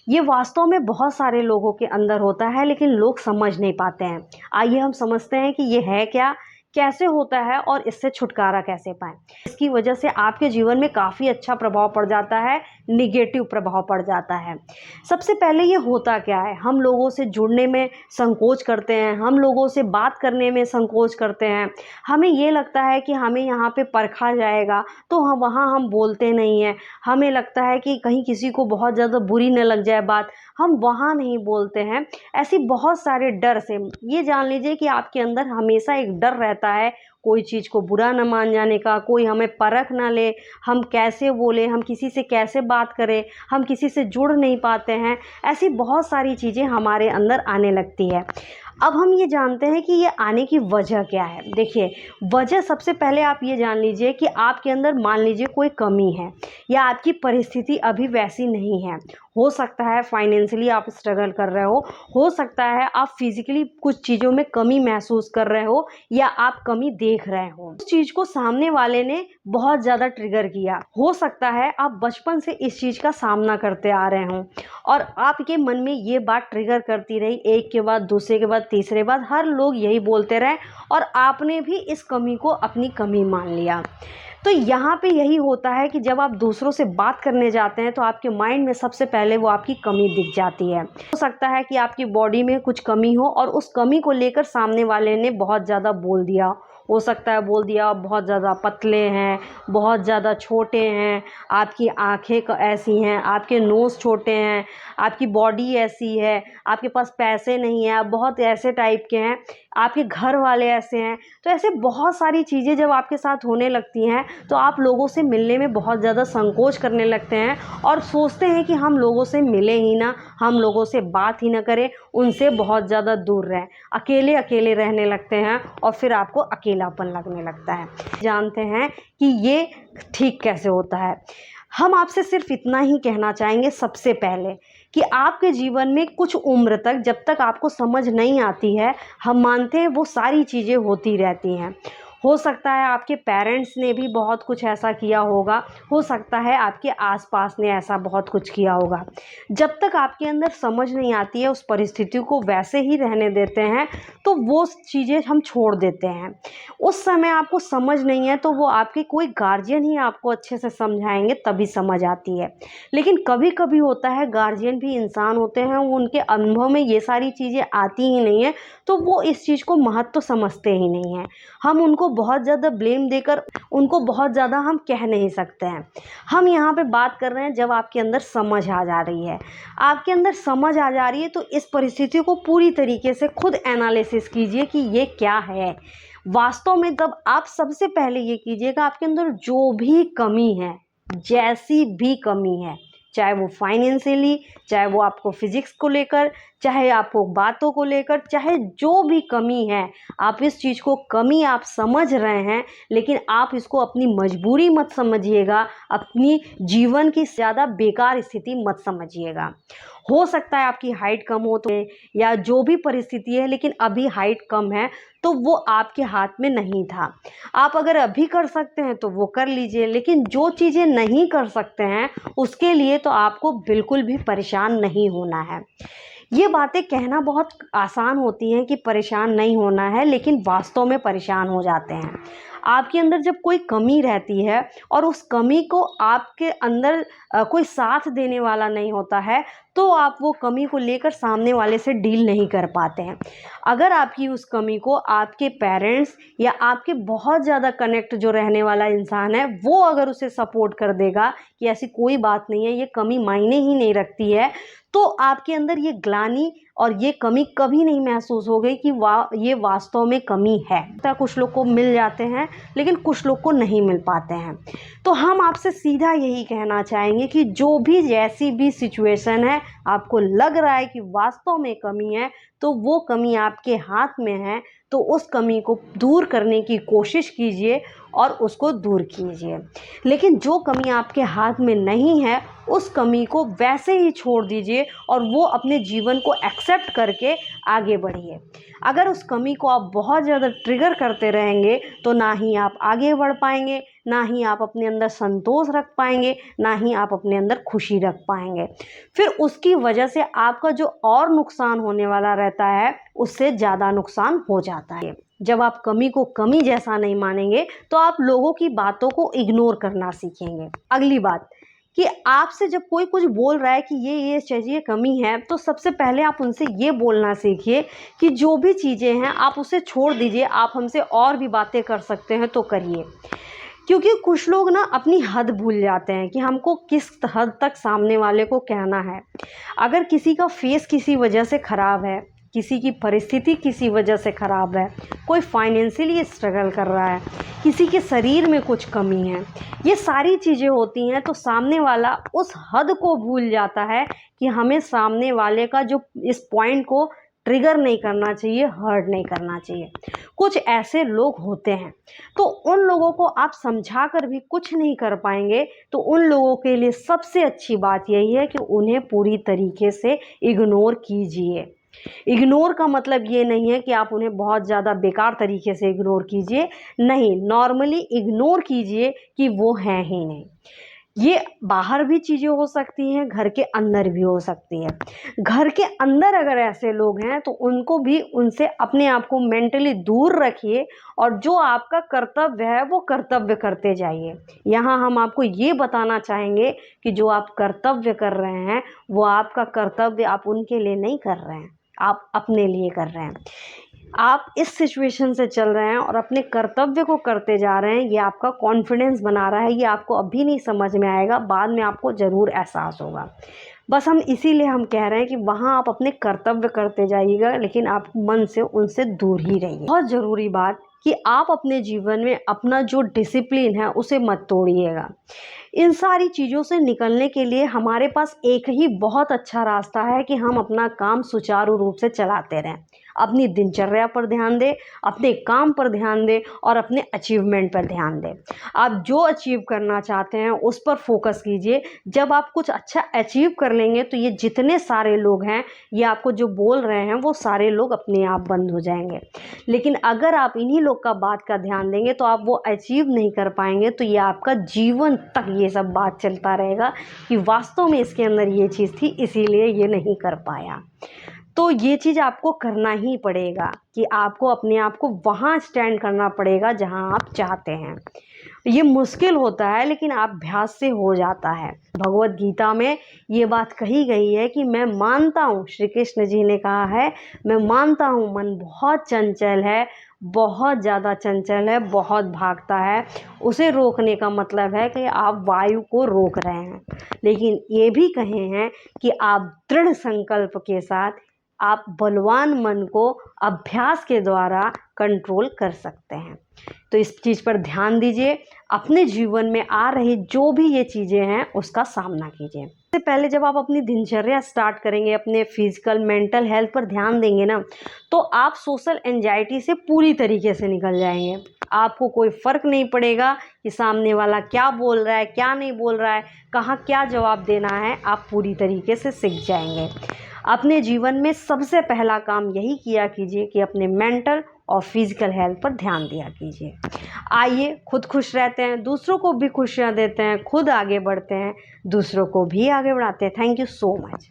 ये वास्तव में बहुत सारे लोगों के अंदर होता है, लेकिन लोग समझ नहीं पाते हैं। आइए हम समझते हैं कि ये है क्या, कैसे होता है और इससे छुटकारा कैसे पाएँ। इसकी वजह से आपके जीवन में काफ़ी अच्छा प्रभाव पड़ जाता है, नेगेटिव प्रभाव पड़ जाता है। सबसे पहले ये होता क्या है, हम लोगों से जुड़ने में संकोच करते हैं, हम लोगों से बात करने में संकोच करते हैं। हमें ये लगता है कि हमें यहाँ पे परखा जाएगा, तो हम वहाँ हम बोलते नहीं हैं। हमें लगता है कि कहीं किसी को बहुत ज़्यादा बुरी न लग जाए बात, हम वहाँ नहीं बोलते हैं। ऐसी बहुत सारे डर से, ये जान लीजिए कि आपके अंदर हमेशा एक डर रहता है, कोई चीज़ को बुरा न मान जाने का, कोई हमें परख ना ले, हम कैसे बोलें, हम किसी से कैसे बात करें, हम किसी से जुड़ नहीं पाते हैं। ऐसी बहुत सारी चीज़ें हमारे अंदर आने लगती है। अब हम ये जानते हैं कि ये आने की वजह क्या है। देखिए, वजह सबसे पहले आप ये जान लीजिए कि आपके अंदर मान लीजिए कोई कमी है या आपकी परिस्थिति अभी वैसी नहीं है। हो सकता है फाइनेंशियली आप स्ट्रगल कर रहे हो सकता है आप फिजिकली कुछ चीज़ों में कमी महसूस कर रहे हो या आप कमी देख रहे हो। उस चीज़ को सामने वाले ने बहुत ज़्यादा ट्रिगर किया। हो सकता है आप बचपन से इस चीज़ का सामना करते आ रहे हों और आपके मन में ये बात ट्रिगर करती रही, एक के बाद दूसरे के बाद तीसरे बाद हर लोग यही बोलते रहे और आपने भी इस कमी को अपनी कमी मान लिया। तो यहाँ पे यही होता है कि जब आप दूसरों से बात करने जाते हैं तो आपके माइंड में सबसे पहले वो आपकी कमी दिख जाती है। हो सकता है कि आपकी बॉडी में कुछ कमी हो और उस कमी को लेकर सामने वाले ने बहुत ज़्यादा बोल दिया। हो सकता है बोल दिया आप बहुत ज़्यादा पतले हैं, बहुत ज़्यादा छोटे हैं, आपकी आँखें ऐसी हैं, आपके नोज़ छोटे हैं, आपकी बॉडी ऐसी है, आपके पास पैसे नहीं हैं, आप बहुत ऐसे टाइप के हैं, आपके घर वाले ऐसे हैं। तो ऐसे बहुत सारी चीज़ें जब आपके साथ होने लगती हैं तो आप लोगों से मिलने में बहुत ज़्यादा संकोच करने लगते हैं और सोचते हैं कि हम लोगों से मिले ही ना, हम लोगों से बात ही ना करें, उनसे बहुत ज़्यादा दूर रहें, अकेले अकेले रहने लगते हैं और फिर आपको अकेलापन लगने लगता है। जानते हैं कि ये ठीक कैसे होता है। हम आपसे सिर्फ इतना ही कहना चाहेंगे सबसे पहले कि आपके जीवन में कुछ उम्र तक जब तक आपको समझ नहीं आती है, हम मानते हैं वो सारी चीज़ें होती रहती हैं। हो सकता है आपके पेरेंट्स ने भी बहुत कुछ ऐसा किया होगा, हो सकता है आपके आसपास ने ऐसा बहुत कुछ किया होगा। जब तक आपके अंदर समझ नहीं आती है, उस परिस्थिति को वैसे ही रहने देते हैं, तो वो चीज़ें हम छोड़ देते हैं। उस समय आपको समझ नहीं है तो वो आपके कोई गार्जियन ही आपको अच्छे से समझाएंगे तभी समझ आती है। लेकिन कभी कभी होता है गार्जियन भी इंसान होते हैं, वो उनके अनुभव में ये सारी चीज़ें आती ही नहीं है, तो वो इस चीज़ को महत्व समझते ही नहीं हैं। हम उनको बहुत ज़्यादा ब्लेम देकर उनको बहुत ज़्यादा हम कह नहीं सकते हैं। हम यहाँ पे बात कर रहे हैं जब आपके अंदर समझ आ जा रही है, आपके अंदर समझ आ जा रही है तो इस परिस्थिति को पूरी तरीके से खुद एनालिसिस कीजिए कि ये क्या है वास्तव में। तब आप सबसे पहले ये कीजिएगा, आपके अंदर जो भी कमी है, जैसी भी कमी है, चाहे वो फाइनेंशियली, चाहे वो आपको फिजिक्स को लेकर, चाहे आपको बातों को लेकर, चाहे जो भी कमी है, आप इस चीज़ को कमी आप समझ रहे हैं, लेकिन आप इसको अपनी मजबूरी मत समझिएगा, अपनी जीवन की ज़्यादा बेकार स्थिति मत समझिएगा। हो सकता है आपकी हाइट कम हो तो, या जो भी परिस्थिति है, लेकिन अभी हाइट कम है तो वो आपके हाथ में नहीं था। आप अगर अभी कर सकते हैं तो वो कर लीजिए, लेकिन जो चीज़ें नहीं कर सकते हैं उसके लिए तो आपको बिल्कुल भी परेशान नहीं होना है। ये बातें कहना बहुत आसान होती हैं कि परेशान नहीं होना है, लेकिन वास्तव में परेशान हो जाते हैं। आपके अंदर जब कोई कमी रहती है और उस कमी को आपके अंदर कोई साथ देने वाला नहीं होता है, तो आप वो कमी को लेकर सामने वाले से डील नहीं कर पाते हैं। अगर आपकी उस कमी को आपके पेरेंट्स या आपके बहुत ज़्यादा कनेक्ट जो रहने वाला इंसान है, वो अगर उसे सपोर्ट कर देगा कि ऐसी कोई बात नहीं है, ये कमी मायने ही नहीं रखती है, तो आपके अंदर ये ग्लानि और ये कमी कभी नहीं महसूस हो गई कि ये वास्तव में कमी है। तो कुछ लोग को मिल जाते हैं, लेकिन कुछ लोग को नहीं मिल पाते हैं। तो हम आपसे सीधा यही कहना चाहेंगे कि जो भी जैसी भी सिचुएशन है, आपको लग रहा है कि वास्तव में कमी है, तो वो कमी आपके हाथ में है, तो उस कमी को दूर करने की कोशिश कीजिए और उसको दूर कीजिए। लेकिन जो कमी आपके हाथ में नहीं है, उस कमी को वैसे ही छोड़ दीजिए और वो अपने जीवन को एक्सेप्ट करके आगे बढ़िए। अगर उस कमी को आप बहुत ज़्यादा ट्रिगर करते रहेंगे तो ना ही आप आगे बढ़ पाएंगे, ना ही आप अपने अंदर संतोष रख पाएंगे, ना ही आप अपने अंदर खुशी रख पाएंगे। फिर उसकी वजह से आपका जो और नुकसान होने वाला रहता है, उससे ज़्यादा नुकसान हो जाता है। जब आप कमी को कमी जैसा नहीं मानेंगे तो आप लोगों की बातों को इग्नोर करना सीखेंगे। अगली बात कि आपसे जब कोई कुछ बोल रहा है कि ये चाहिए कमी है, तो सबसे पहले आप उनसे ये बोलना सीखिए कि जो भी चीज़ें हैं आप उसे छोड़ दीजिए, आप हमसे और भी बातें कर सकते हैं तो करिए। क्योंकि कुछ लोग ना अपनी हद भूल जाते हैं कि हमको किस हद तक सामने वाले को कहना है। अगर किसी का फेस किसी वजह से ख़राब है, किसी की परिस्थिति किसी वजह से ख़राब है, कोई फाइनेंशियली स्ट्रगल कर रहा है, किसी के शरीर में कुछ कमी है, ये सारी चीज़ें होती हैं, तो सामने वाला उस हद को भूल जाता है कि हमें सामने वाले का जो इस पॉइंट को ट्रिगर नहीं करना चाहिए, हर्ट नहीं करना चाहिए। कुछ ऐसे लोग होते हैं, तो उन लोगों को आप समझा कर भी कुछ नहीं कर पाएंगे, तो उन लोगों के लिए सबसे अच्छी बात यही है कि उन्हें पूरी तरीके से इग्नोर कीजिए। इग्नोर का मतलब ये नहीं है कि आप उन्हें बहुत ज़्यादा बेकार तरीके से इग्नोर कीजिए, नहीं, नॉर्मली इग्नोर कीजिए कि वो हैं ही नहीं। ये बाहर भी चीज़ें हो सकती हैं, घर के अंदर भी हो सकती है। घर के अंदर अगर ऐसे लोग हैं तो उनको भी, उनसे अपने आप को मेंटली दूर रखिए और जो आपका कर्तव्य है वो कर्तव्य करते जाइए। यहाँ हम आपको ये बताना चाहेंगे कि जो आप कर्तव्य कर रहे हैं वो आपका कर्तव्य आप उनके लिए नहीं कर रहे हैं, आप अपने लिए कर रहे हैं। आप इस सिचुएशन से चल रहे हैं और अपने कर्तव्य को करते जा रहे हैं, ये आपका कॉन्फिडेंस बना रहा है। ये आपको अभी नहीं समझ में आएगा, बाद में आपको ज़रूर एहसास होगा। बस हम इसीलिए हम कह रहे हैं कि वहाँ आप अपने कर्तव्य करते जाइएगा, लेकिन आप मन से उनसे दूर ही रहिए। बहुत ज़रूरी बात कि आप अपने जीवन में अपना जो डिसिप्लिन है उसे मत तोड़िएगा। इन सारी चीज़ों से निकलने के लिए हमारे पास एक ही बहुत अच्छा रास्ता है कि हम अपना काम सुचारू रूप से चलाते रहें, अपनी दिनचर्या पर ध्यान दें, अपने काम पर ध्यान दें और अपने अचीवमेंट पर ध्यान दें। आप जो अचीव करना चाहते हैं उस पर फोकस कीजिए। जब आप कुछ अच्छा अचीव कर लेंगे तो ये जितने सारे लोग हैं, ये आपको जो बोल रहे हैं, वो सारे लोग अपने आप बंद हो जाएंगे। लेकिन अगर आप इन्हीं लोग का बात का ध्यान देंगे तो आप वो अचीव नहीं कर पाएंगे, तो ये आपका जीवन तक ये सब बात चलता रहेगा कि वास्तव में इसके अंदर ये चीज़ थी, इसीलिए ये नहीं कर पाया। तो ये चीज़ आपको करना ही पड़ेगा कि आपको अपने आप को वहाँ स्टैंड करना पड़ेगा जहाँ आप चाहते हैं। ये मुश्किल होता है लेकिन अभ्यास से हो जाता है। भगवत गीता में ये बात कही गई है कि मैं मानता हूँ, श्री कृष्ण जी ने कहा है, मैं मानता हूँ मन बहुत चंचल है, बहुत ज़्यादा चंचल है, बहुत भागता है। उसे रोकने का मतलब है कि आप वायु को रोक रहे हैं। लेकिन ये भी कहे हैं कि आप दृढ़ संकल्प के साथ आप बलवान मन को अभ्यास के द्वारा कंट्रोल कर सकते हैं। तो इस चीज़ पर ध्यान दीजिए। अपने जीवन में आ रही जो भी ये चीज़ें हैं उसका सामना कीजिए। इससे पहले जब आप अपनी दिनचर्या स्टार्ट करेंगे, अपने फिजिकल मेंटल हेल्थ पर ध्यान देंगे ना, तो आप सोशल एंजाइटी से पूरी तरीके से निकल जाएंगे। आपको कोई फ़र्क नहीं पड़ेगा कि सामने वाला क्या बोल रहा है, क्या नहीं बोल रहा है, कहाँ क्या जवाब देना है, आप पूरी तरीके से सीख जाएंगे। अपने जीवन में सबसे पहला काम यही किया कीजिए कि अपने मेंटल और फिजिकल हेल्थ पर ध्यान दिया कीजिए। आइए खुद खुश रहते हैं, दूसरों को भी खुशियाँ देते हैं, खुद आगे बढ़ते हैं, दूसरों को भी आगे बढ़ाते हैं। Thank you so much.